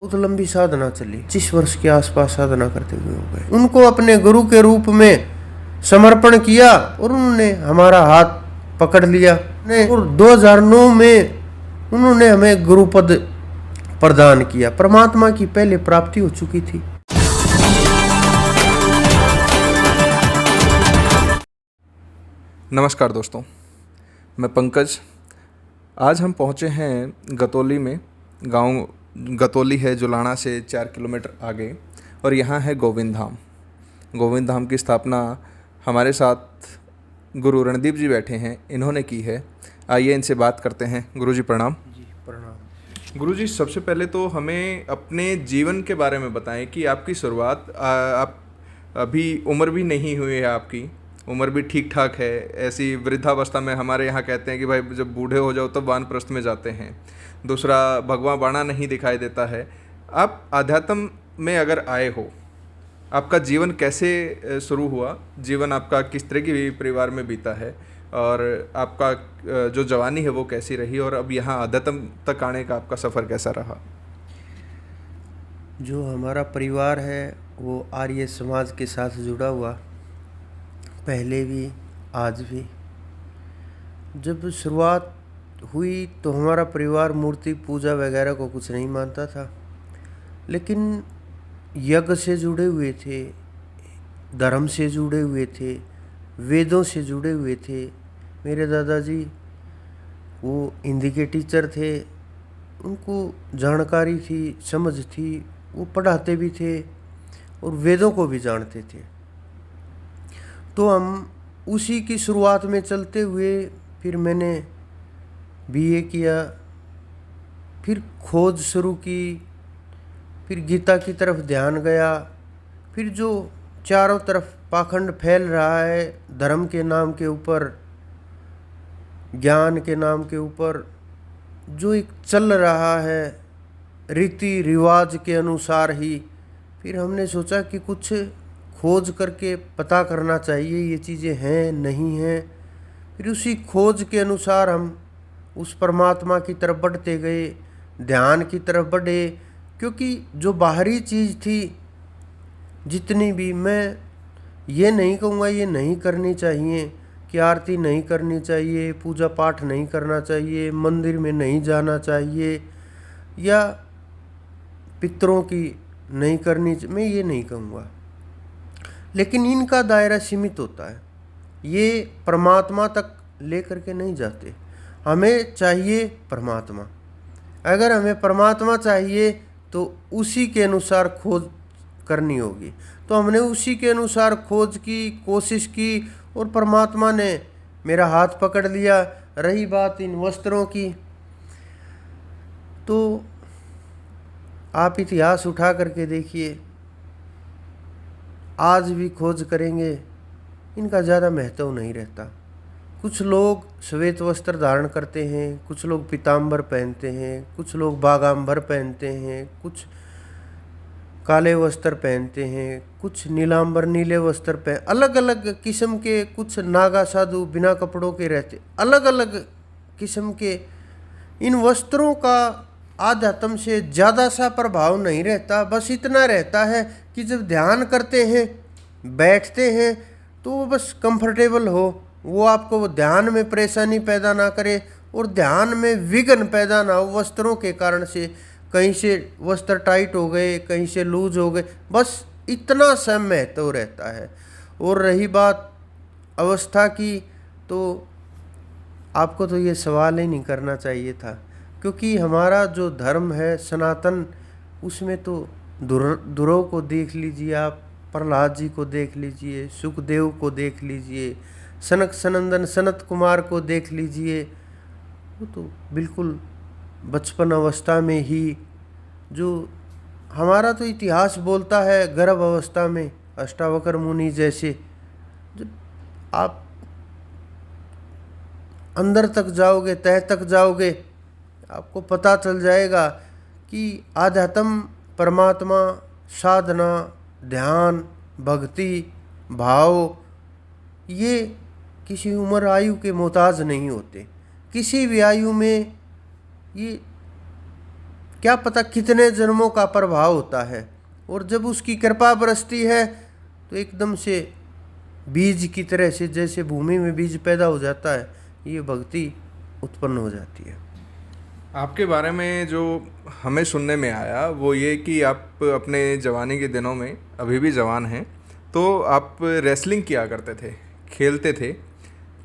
बहुत लंबी साधना चली, 25 वर्ष के आसपास साधना करते हुए हो गए। उनको अपने गुरु के रूप में समर्पण किया और उन्होंने हमारा हाथ पकड़ लिया और 2009 में उन्होंने हमें गुरुपद प्रदान किया। परमात्मा की पहले प्राप्ति हो चुकी थी। नमस्कार दोस्तों, मैं पंकज। आज हम पहुंचे हैं गतौली में। गांव गतौली है जुलाना से 4 किलोमीटर आगे, और यहाँ है गोविंद धाम। गोविंद धाम की स्थापना हमारे साथ गुरु रणदीप जी बैठे हैं, इन्होंने की है। आइए इनसे बात करते हैं। गुरु जी प्रणाम। जी प्रणाम। गुरु जी, सबसे पहले तो हमें अपने जीवन के बारे में बताएं कि आपकी शुरुआत, आप अभी उम्र भी नहीं हुई है, आपकी उम्र भी ठीक ठाक है। ऐसी वृद्धावस्था में हमारे यहाँ कहते हैं कि भाई जब बूढ़े हो जाओ तब वानप्रस्थ में जाते हैं। दूसरा, भगवा बाणा नहीं दिखाई देता है। आप आध्यात्म में अगर आए हो, आपका जीवन कैसे शुरू हुआ? जीवन आपका किस तरह की परिवार में बीता है, और आपका जो जवानी है वो कैसी रही, और अब यहाँ आध्यात्म तक आने का आपका सफ़र कैसा रहा? जो हमारा परिवार है वो आर्य समाज के साथ जुड़ा हुआ, पहले भी आज भी। जब शुरुआत हुई तो हमारा परिवार मूर्ति पूजा वगैरह को कुछ नहीं मानता था, लेकिन यज्ञ से जुड़े हुए थे, धर्म से जुड़े हुए थे, वेदों से जुड़े हुए थे। मेरे दादाजी वो हिंदी के टीचर थे, उनको जानकारी थी, समझ थी, वो पढ़ाते भी थे और वेदों को भी जानते थे। तो हम उसी की शुरुआत में चलते हुए फिर मैंने बीए किया, फिर खोज शुरू की, फिर गीता की तरफ ध्यान गया। फिर जो चारों तरफ पाखंड फैल रहा है धर्म के नाम के ऊपर, ज्ञान के नाम के ऊपर, जो एक चल रहा है रीति रिवाज के अनुसार ही, फिर हमने सोचा कि कुछ खोज करके पता करना चाहिए ये चीज़ें हैं नहीं हैं। फिर उसी खोज के अनुसार हम उस परमात्मा की तरफ बढ़ते गए, ध्यान की तरफ बढ़े। क्योंकि जो बाहरी चीज़ थी जितनी भी, मैं ये नहीं कहूँगा ये नहीं करनी चाहिए कि आरती नहीं करनी चाहिए, पूजा पाठ नहीं करना चाहिए, मंदिर में नहीं जाना चाहिए, या पितरों की नहीं करनी चाहिए, मैं ये नहीं कहूँगा। लेकिन इनका दायरा सीमित होता है, ये परमात्मा तक लेकर के नहीं जाते। हमें चाहिए परमात्मा। अगर हमें परमात्मा चाहिए तो उसी के अनुसार खोज करनी होगी। तो हमने उसी के अनुसार खोज की, कोशिश की, और परमात्मा ने मेरा हाथ पकड़ लिया। रही बात इन वस्त्रों की, तो आप इतिहास उठा करके देखिए, आज भी खोज करेंगे इनका ज़्यादा महत्व नहीं रहता। कुछ लोग श्वेत वस्त्र धारण करते हैं, कुछ लोग पीताम्बर पहनते हैं, कुछ लोग बागाम्बर पहनते हैं, कुछ काले वस्त्र पहनते हैं, कुछ नीलांबर नीले वस्त्र पहन, अलग अलग किस्म के। कुछ नागा साधु बिना कपड़ों के रहते, अलग अलग किस्म के। इन वस्त्रों का आध्यात्म से ज़्यादा सा प्रभाव नहीं रहता। बस इतना रहता है कि जब ध्यान करते हैं, बैठते हैं, तो वो बस कंफर्टेबल हो, वो आपको वो ध्यान में परेशानी पैदा ना करे और ध्यान में विघ्न पैदा ना हो वस्त्रों के कारण से। कहीं से वस्त्र टाइट हो गए, कहीं से लूज हो गए, बस इतना सा महत्व रहता है। और रही बात अवस्था की, तो आपको तो ये सवाल ही नहीं करना चाहिए था, क्योंकि हमारा जो धर्म है सनातन, उसमें तो ध्रुव को देख लीजिए आप, प्रहलाद जी को देख लीजिए, सुखदेव को देख लीजिए, सनक सनंदन सनत कुमार को देख लीजिए। वो तो बिल्कुल बचपन अवस्था में ही, जो हमारा तो इतिहास बोलता है गर्भ अवस्था में अष्टावक्र मुनि जैसे, जो आप अंदर तक जाओगे, तह तक जाओगे, आपको पता चल जाएगा कि आध्यात्म, परमात्मा, साधना, ध्यान, भक्ति, भाव, ये किसी उम्र आयु के मोहताज नहीं होते। किसी भी आयु में ये क्या पता कितने जन्मों का प्रभाव होता है। और जब उसकी कृपा बरसती है तो एकदम से बीज की तरह से, जैसे भूमि में बीज पैदा हो जाता है, ये भक्ति उत्पन्न हो जाती है। आपके बारे में जो हमें सुनने में आया वो ये कि आप अपने जवानी के दिनों में, अभी भी जवान हैं, तो आप रेसलिंग किया करते थे, खेलते थे।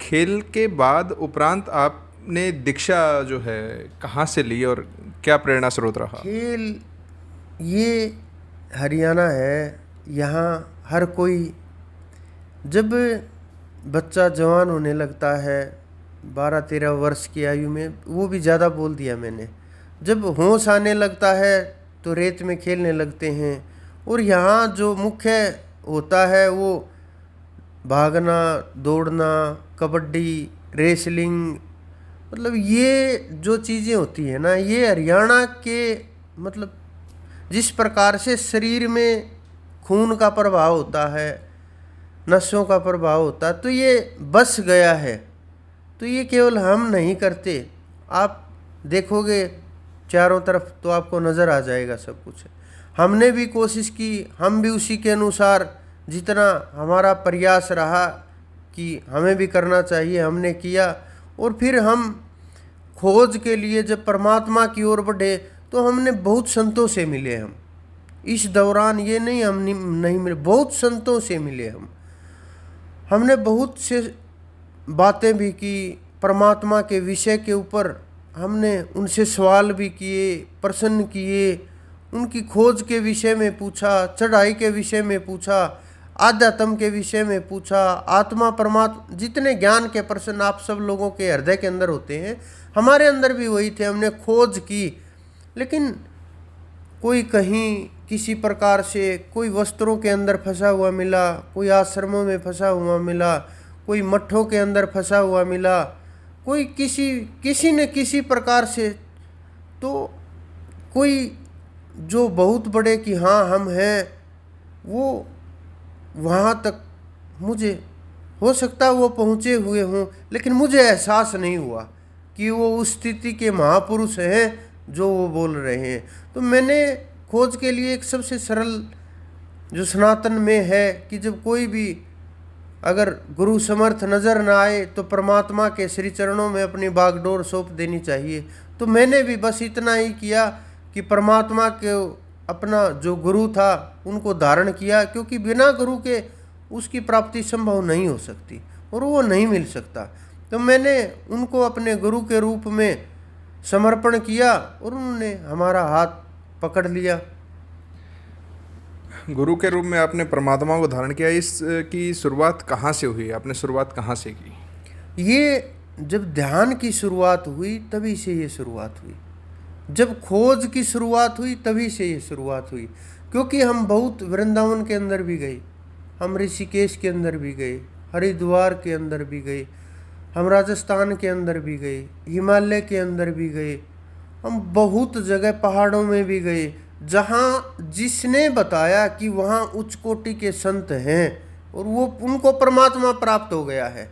खेल के बाद उपरांत आपने दीक्षा जो है कहाँ से ली और क्या प्रेरणा स्रोत रहा? खेल, ये हरियाणा है, यहाँ हर कोई जब बच्चा जवान होने लगता है 12-13 वर्ष की आयु में, वो भी ज़्यादा बोल दिया मैंने, जब होश आने लगता है तो रेत में खेलने लगते हैं। और यहाँ जो मुख्य होता है वो भागना, दौड़ना, कबड्डी, रेसलिंग, मतलब ये जो चीज़ें होती है ना, ये हरियाणा के, मतलब जिस प्रकार से शरीर में खून का प्रभाव होता है, नसों का प्रभाव होता है, तो ये बस गया है। तो ये केवल हम नहीं करते, आप देखोगे चारों तरफ तो आपको नज़र आ जाएगा सब कुछ। हमने भी कोशिश की, हम भी उसी के अनुसार जितना हमारा प्रयास रहा कि हमें भी करना चाहिए, हमने किया। और फिर हम खोज के लिए जब परमात्मा की ओर बढ़े तो हमने बहुत संतों से मिले। हम इस दौरान ये नहीं हम नहीं मिले, बहुत संतों से मिले। हमने बहुत से बातें भी की परमात्मा के विषय के ऊपर, हमने उनसे सवाल भी किए, प्रश्न किए, उनकी खोज के विषय में पूछा, चढ़ाई के विषय में पूछा, आध्यात्म के विषय में पूछा, आत्मा परमात्मा, जितने ज्ञान के प्रश्न आप सब लोगों के हृदय के अंदर होते हैं, हमारे अंदर भी वही थे। हमने खोज की, लेकिन कोई कहीं किसी प्रकार से, कोई वस्त्रों के अंदर फंसा हुआ मिला, कोई आश्रमों में फंसा हुआ मिला, कोई मठों के अंदर फंसा हुआ मिला, कोई किसी न किसी प्रकार से। तो कोई जो बहुत बड़े कि हाँ हम हैं, वो वहाँ तक मुझे हो सकता है वो पहुँचे हुए हों, लेकिन मुझे एहसास नहीं हुआ कि वो उस स्थिति के महापुरुष हैं जो वो बोल रहे हैं। तो मैंने खोज के लिए एक सबसे सरल जो सनातन में है कि जब कोई भी अगर गुरु समर्थ नज़र ना आए तो परमात्मा के श्री चरणों में अपनी बागडोर सौंप देनी चाहिए। तो मैंने भी बस इतना ही किया कि परमात्मा के अपना जो गुरु था उनको धारण किया, क्योंकि बिना गुरु के उसकी प्राप्ति संभव नहीं हो सकती और वो नहीं मिल सकता। तो मैंने उनको अपने गुरु के रूप में समर्पण किया और उन्होंने हमारा हाथ पकड़ लिया। गुरु के रूप में आपने परमात्मा को धारण किया, इसकी शुरुआत कहाँ से हुई? आपने शुरुआत कहाँ से की? ये जब ध्यान की शुरुआत हुई तभी से ये शुरुआत हुई, जब खोज की शुरुआत हुई तभी से ये शुरुआत हुई। क्योंकि हम बहुत वृंदावन के अंदर भी गए, हम ऋषिकेश के अंदर भी गए, हरिद्वार के अंदर भी गए, हम राजस्थान के अंदर भी गए, हिमालय के अंदर भी गए, हम बहुत जगह पहाड़ों में भी गए, जहाँ जिसने बताया कि वहाँ उच्च कोटि के संत हैं और वो उनको परमात्मा प्राप्त हो गया है,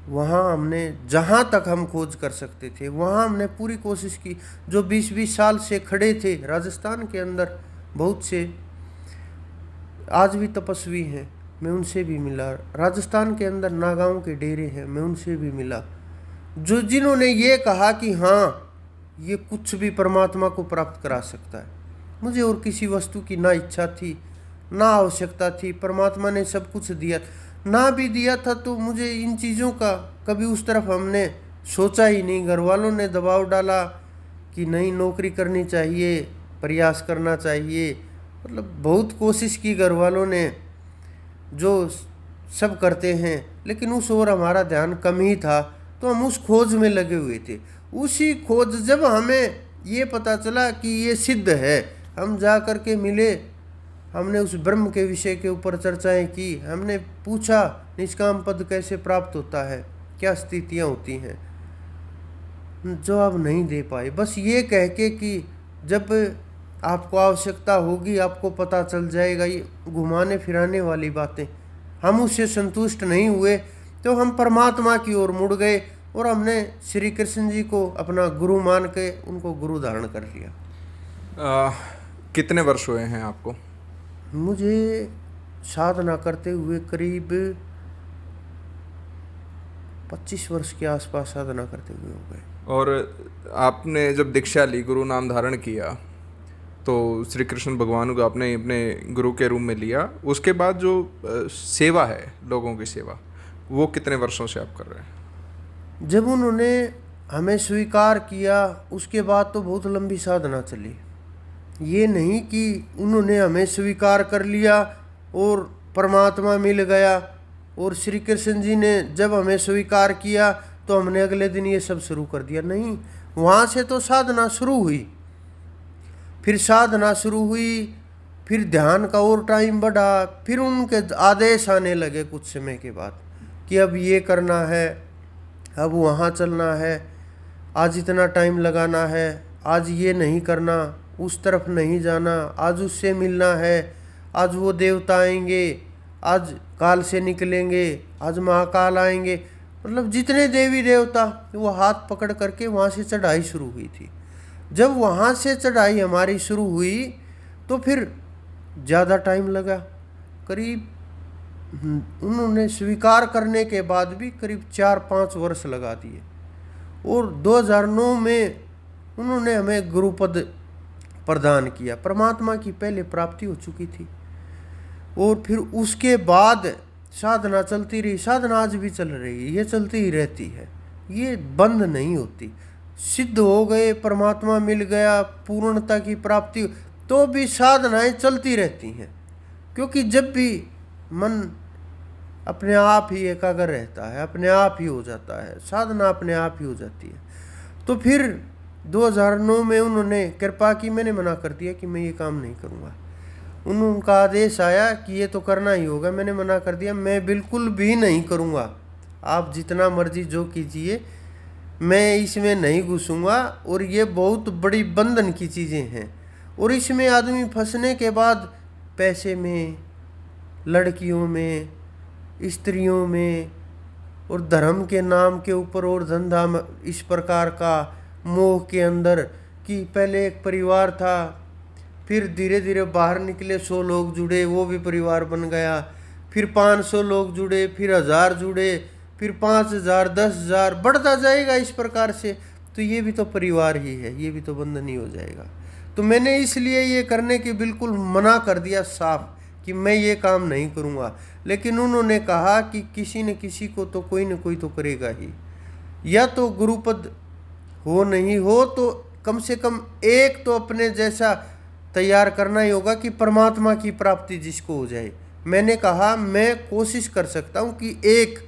वहाँ हमने जहाँ तक हम खोज कर सकते थे वहाँ हमने पूरी कोशिश की। जो 20-20 साल से खड़े थे राजस्थान के अंदर, बहुत से आज भी तपस्वी हैं, मैं उनसे भी मिला। राजस्थान के अंदर नागाओं के डेरे हैं, मैं उनसे भी मिला, जो जिन्होंने ये कहा कि हाँ ये कुछ भी परमात्मा को प्राप्त करा सकता है। मुझे और किसी वस्तु की ना इच्छा थी ना आवश्यकता थी, परमात्मा ने सब कुछ दिया, ना भी दिया था तो मुझे इन चीज़ों का कभी उस तरफ हमने सोचा ही नहीं। घर वालों ने दबाव डाला कि नहीं नौकरी करनी चाहिए, प्रयास करना चाहिए, मतलब बहुत कोशिश की घर वालों ने, जो सब करते हैं, लेकिन उस ओर हमारा ध्यान कम ही था। तो हम उस खोज में लगे हुए थे। उसी खोज जब हमें ये पता चला कि ये सिद्ध है, हम जा कर के मिले, हमने उस ब्रह्म के विषय के ऊपर चर्चाएं की, हमने पूछा निष्काम पद कैसे प्राप्त होता है, क्या स्थितियां होती हैं, जवाब नहीं दे पाए। बस ये कह के कि जब आपको आवश्यकता होगी आपको पता चल जाएगा, ये घुमाने फिराने वाली बातें। हम उससे संतुष्ट नहीं हुए तो हम परमात्मा की ओर मुड़ गए और हमने श्री कृष्ण जी को अपना गुरु मान के उनको गुरु धारण कर लिया। कितने वर्ष हुए हैं आपको? मुझे साधना करते हुए करीब 25 वर्ष के आसपास साधना करते हुए हो गए। और आपने जब दीक्षा ली, गुरु नाम धारण किया, तो श्री कृष्ण भगवान को आपने अपने गुरु के रूप में लिया। उसके बाद जो सेवा है, लोगों की सेवा, वो कितने वर्षों से आप कर रहे हैं? जब उन्होंने हमें स्वीकार किया उसके बाद तो बहुत लंबी साधना चली। ये नहीं कि उन्होंने हमें स्वीकार कर लिया और परमात्मा मिल गया, और श्री कृष्ण जी ने जब हमें स्वीकार किया तो हमने अगले दिन ये सब शुरू कर दिया। नहीं, वहाँ से तो साधना शुरू हुई, फिर साधना शुरू हुई, फिर ध्यान का और टाइम बढ़ा, फिर उनके आदेश आने लगे कुछ समय के बाद कि अब ये करना है, अब वहाँ चलना है, आज इतना टाइम लगाना है, आज ये नहीं करना, उस तरफ नहीं जाना, आज उससे मिलना है, आज वो देवता आएंगे, आज काल से निकलेंगे, आज महाकाल आएंगे। मतलब जितने देवी देवता, वो हाथ पकड़ करके वहाँ से चढ़ाई शुरू हुई थी। जब वहाँ से चढ़ाई हमारी शुरू हुई तो फिर ज़्यादा टाइम लगा, करीब उन्होंने स्वीकार करने के बाद भी करीब 4-5 वर्ष लगा दिए। और 2009 में उन्होंने हमें गुरुपद प्रदान किया। परमात्मा की पहले प्राप्ति हो चुकी थी, और फिर उसके बाद साधना चलती रही। साधना आज भी चल रही है, ये चलती ही रहती है, ये बंद नहीं होती। सिद्ध हो गए, परमात्मा मिल गया, पूर्णता की प्राप्ति, तो भी साधनाएं चलती रहती हैं, क्योंकि जब भी मन अपने आप ही एकाग्र रहता है, अपने आप ही हो जाता है, साधना अपने आप ही हो जाती है। तो फिर 2009 में उन्होंने कृपा की, मैंने मना कर दिया कि मैं ये काम नहीं करूँगा। उनका आदेश आया कि ये तो करना ही होगा, मैंने मना कर दिया, मैं बिल्कुल भी नहीं करूँगा, आप जितना मर्जी जो कीजिए, मैं इसमें नहीं घुसूँगा। और ये बहुत बड़ी बंधन की चीज़ें हैं, और इसमें आदमी फंसने के बाद पैसे में, लड़कियों में, स्त्रियों में, और धर्म के नाम के ऊपर और धंधा में, इस प्रकार का मोह के अंदर कि पहले एक परिवार था, फिर धीरे धीरे बाहर निकले, 100 लोग जुड़े, वो भी परिवार बन गया, फिर 500 लोग जुड़े, फिर 1000 जुड़े, फिर 5000, 10,000, बढ़ता जाएगा इस प्रकार से। तो ये भी तो परिवार ही है, ये भी तो बंधन ही हो जाएगा। तो मैंने इसलिए ये करने की बिल्कुल मना कर दिया साफ कि मैं ये काम नहीं करूँगा। लेकिन उन्होंने कहा कि किसी न किसी को तो कोई न कोई तो करेगा ही, या तो गुरुपद हो नहीं हो तो कम से कम एक तो अपने जैसा तैयार करना ही होगा कि परमात्मा की प्राप्ति जिसको हो जाए। मैंने कहा मैं कोशिश कर सकता हूँ कि एक।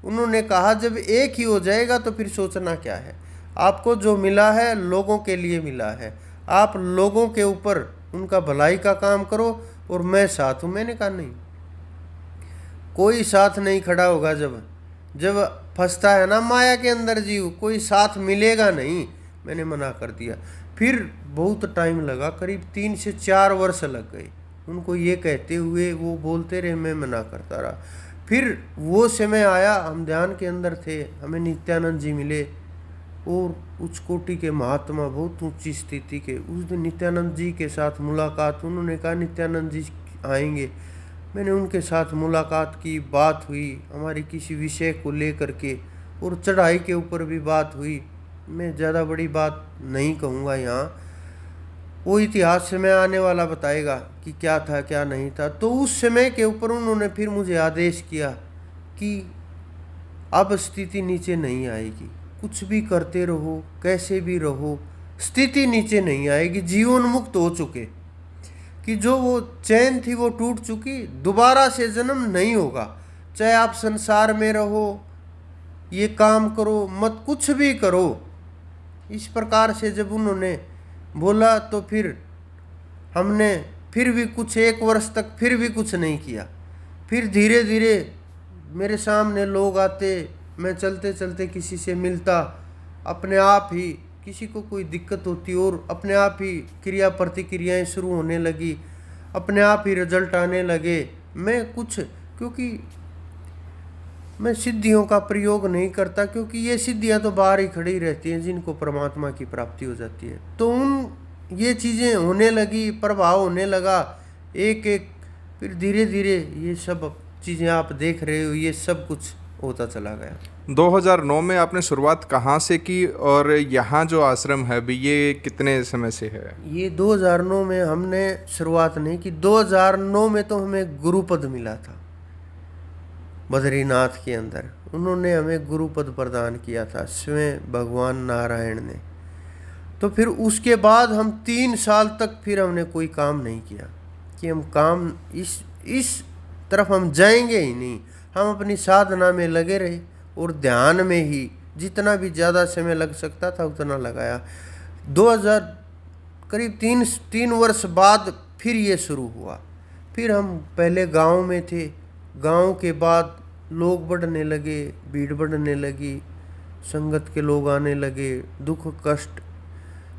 उन्होंने कहा जब एक ही हो जाएगा तो फिर सोचना क्या है, आपको जो मिला है लोगों के लिए मिला है, आप लोगों के ऊपर उनका भलाई का काम करो, और मैं साथ हूँ। मैंने कहा नहीं, कोई साथ नहीं खड़ा होगा। जब फंसता है ना माया के अंदर जीव, कोई साथ मिलेगा नहीं। मैंने मना कर दिया। फिर बहुत टाइम लगा, करीब 3 से 4 वर्ष लग गए उनको ये कहते हुए, वो बोलते रहे, मैं मना करता रहा। फिर वो समय आया, हम ध्यान के अंदर थे, हमें नित्यानंद जी मिले, और उच्च कोटि के महात्मा, बहुत ऊंची स्थिति के। उस दिन नित्यानंद जी के साथ मुलाकात, उन्होंने कहा नित्यानंद जी आएंगे। मैंने उनके साथ मुलाकात की, बात हुई हमारी किसी विषय को लेकर के, और चढ़ाई के ऊपर भी बात हुई। मैं ज़्यादा बड़ी बात नहीं कहूँगा यहाँ, वो इतिहास समय आने वाला बताएगा कि क्या था क्या नहीं था। तो उस समय के ऊपर उन्होंने फिर मुझे आदेश किया कि अब स्थिति नीचे नहीं आएगी, कुछ भी करते रहो, कैसे भी रहो, स्थिति नीचे नहीं आएगी। जीवन मुक्त हो चुके, कि जो वो चैन थी वो टूट चुकी, दोबारा से जन्म नहीं होगा। चाहे आप संसार में रहो, ये काम करो मत, कुछ भी करो। इस प्रकार से जब उन्होंने बोला तो फिर हमने फिर भी कुछ 1 वर्ष तक फिर भी कुछ नहीं किया। फिर धीरे धीरे मेरे सामने लोग आते, मैं चलते चलते किसी से मिलता, अपने आप ही किसी को कोई दिक्कत होती और अपने आप ही क्रिया प्रतिक्रियाएं शुरू होने लगी, अपने आप ही रिजल्ट आने लगे। मैं कुछ, क्योंकि मैं सिद्धियों का प्रयोग नहीं करता, क्योंकि ये सिद्धियां तो बाहर ही खड़ी रहती हैं जिनको परमात्मा की प्राप्ति हो जाती है। तो उन ये चीज़ें होने लगी, प्रभाव होने लगा एक एक, फिर धीरे धीरे ये सब चीज़ें आप देख रहे हो, ये सब कुछ होता चला गया। 2009 में आपने शुरुआत कहाँ से की और यहाँ जो आश्रम है अभी ये कितने समय से है? ये 2009 में हमने शुरुआत नहीं की। 2009 में तो हमें गुरुपद मिला था बद्रीनाथ के अंदर, उन्होंने हमें गुरुपद प्रदान किया था स्वयं भगवान नारायण ने। तो फिर उसके बाद हम 3 साल तक फिर हमने कोई काम नहीं किया कि हम काम इस तरफ हम जाएंगे ही नहीं। हम अपनी साधना में लगे रहे और ध्यान में ही जितना भी ज़्यादा समय लग सकता था उतना लगाया। 2000 करीब 3 वर्ष बाद फिर ये शुरू हुआ। फिर हम पहले गांव में थे, गांव के बाद लोग बढ़ने लगे, भीड़ बढ़ने लगी, संगत के लोग आने लगे, दुख कष्ट,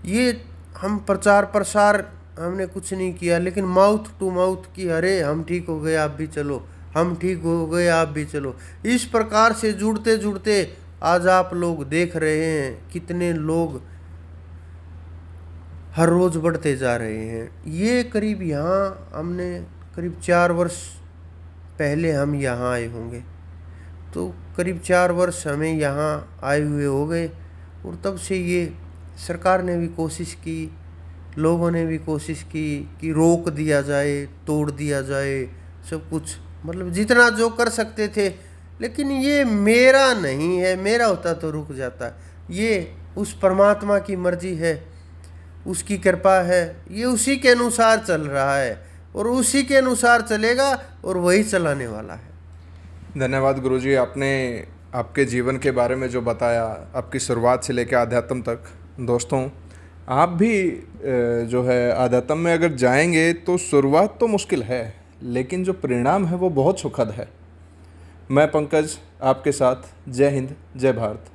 ये हम प्रचार प्रसार हमने कुछ नहीं किया, लेकिन माउथ टू माउथ कि अरे हम ठीक हो गए आप भी चलो, हम ठीक हो गए आप भी चलो। इस प्रकार से जुड़ते जुड़ते आज आप लोग देख रहे हैं कितने लोग हर रोज़ बढ़ते जा रहे हैं। ये करीब यहाँ हमने करीब 4 वर्ष पहले हम यहाँ आए होंगे, तो करीब 4 वर्ष हमें यहाँ आए हुए हो गए। और तब से ये सरकार ने भी कोशिश की, लोगों ने भी कोशिश की कि रोक दिया जाए, तोड़ दिया जाए, सब कुछ मतलब जितना जो कर सकते थे। लेकिन ये मेरा नहीं है, मेरा होता तो रुक जाता। ये उस परमात्मा की मर्जी है, उसकी कृपा है, ये उसी के अनुसार चल रहा है और उसी के अनुसार चलेगा और वही चलाने वाला है। धन्यवाद गुरुजी, आपने आपके जीवन के बारे में जो बताया, आपकी शुरुआत से लेकर आध्यात्म तक। दोस्तों, आप भी जो है आध्यात्म में अगर जाएंगे तो शुरुआत तो मुश्किल है, लेकिन जो परिणाम है वो बहुत सुखद है। मैं पंकज आपके साथ। जय हिंद, जय भारत।